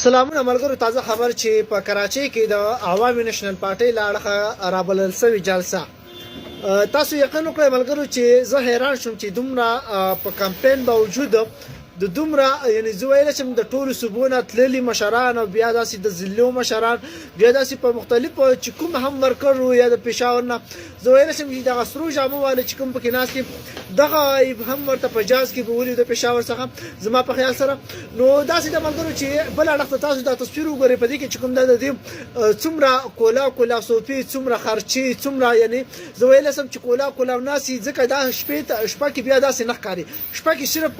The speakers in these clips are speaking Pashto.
سلامونه ملګرو تازه خبر چې په کراچۍ کې د عوامي نېشنل پارټۍ له اړخه رابلل شوې جلسه تاسو یقین وکړئ ملګرو چې زه حیران شوم چې دومره په کمپاین باوجود د دومره یعنی زه ویلی شم د ټولو صوبونو تللي مشران او بیا داسې د ضلعو مشران بیا داسې په مختلفو چې کوم هم ورکر وو یا د پېښور نه زه ویلی شم چې دغه سرو جامو والا چې کوم پکې ناست دي دغه هم ورته په جاز کې به ولي د پېښور څخه زما په خیال سره نو داسې د ملګرو چې بل اړخ ته تاسو دا تصویر وګورئ په دې کې چې کوم دا د دې څومره کولا صوفي څومره خرچي څومره یعنی زه ویلی شم چې کولا ناسي ځکه دا شپه کې بیا داسې نه ښکاري شپه کې صرف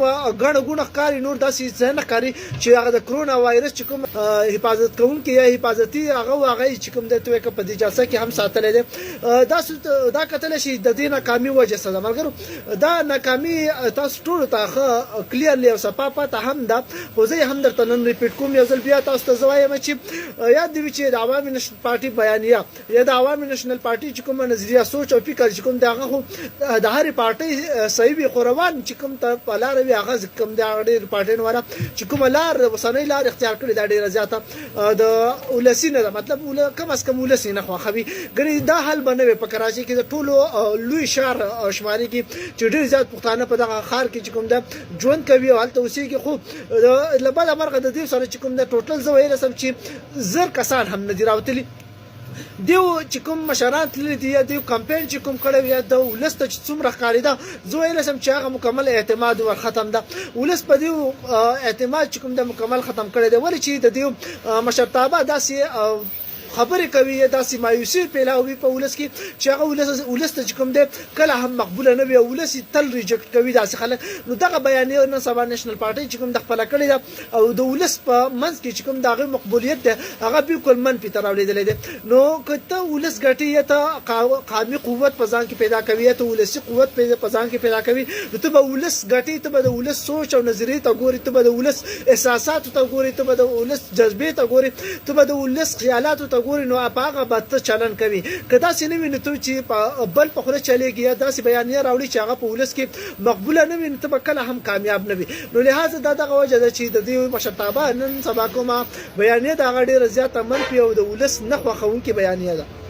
ګڼه ګوڼه ښکاري نور داسې څه نه ښکاري چې هغه د کرونا وایرس چې کوم حفاظت کوونکي یا حفاظتي هغه چې کوم دی توی په دې جلسه کې هم ساتلی دی دا کتلی شي د دې ناکامي وجه څه ده ملګرو دا ناکامي تاسو ټولو ته ښه کلیرلی او صفا پته هم ده خو زه یې هم درته نن ریپیټ کوم یو ځل بیا تاسو ته زه وایم چې یاد دې وي چې د عوامي نېشنل پارټي بیانیه یا د عوامي نېشنل پارټي چې کومه نظریه سوچ او فکر چې کوم دی هغه خو د هرې پارټۍ صحیح وي خو روان چې کوم ته په لاره وي هغه کوم دی هغه ډېر پارټۍ والا چې کومه لار اوسنۍ لار اختیار کړې دا ډېره زیاته د ولسي نه ده مطلب کم از کم ولسي نه خوښوي ګنې دا حل به نه وي په کراچۍ کې د ټولو لوی ښار شماري کې چې ډېر زیات پښتانه په دغه ښار کې چې کوم ده ژوند کوي او هلته اوسېږي خو له بده مرغه د دې سره چې کوم ده ټوټل زه ویلی شم چې 1000 کسان هم نه دي راوتلي دیو چې کوم مشران تللي دي یا دیو کمپاین چې کوم کړی یا د ولس ته چې څومره ښکارېده زه ویلی شم چې هغه مکمل اعتماد ور ختم ده ولس په دیو اعتماد چې کوم ده مکمل ختم کړی دی ولې چې د دیو مشرتابه داسې خبرې کوي یا داسې مایوسي پیلاوي په ولس کې چې هغه ولس ته چې کوم دی کله هم مقبوله نه وي او ولس تل ریجکټ کوي داسې خلک نو دغه بیانیه نن سبا نېشنل پارټۍ چې کوم د خپله کړې ده او د ولس په منځ کې چې کوم د هغې مقبولیت دی هغه بالکل منفي ته راوړېدلی دی نو که ته ولس ګټې یا ته قومي قوت په ځان کې پیدا کوي یا ته ولسي قوت په ځان کې پیدا کوي نو ته به ولس ګټې ته به د ولس سوچ او نظریې ته ګورې ته به د ولس احساساتو ته ګورې ته به د ولس جذبې ته ګورې ته به د ولس خیالاتو ته ګورې نو په هغه به ته چلن کوي که داسې نه وي نو ته چې بل په خوله چلېږي یا داسې بیانیه راوړي چې هغه په ولس کې مقبوله نه وي نو ته به کله هم کامیاب نه وي نو لهذا دا دغه وجه ده چې د دې مشرتابه نن سبا کومه بیانیه د هغه ډېره زیاته منفي او د ولس نه خوښوونکې بیانیه ده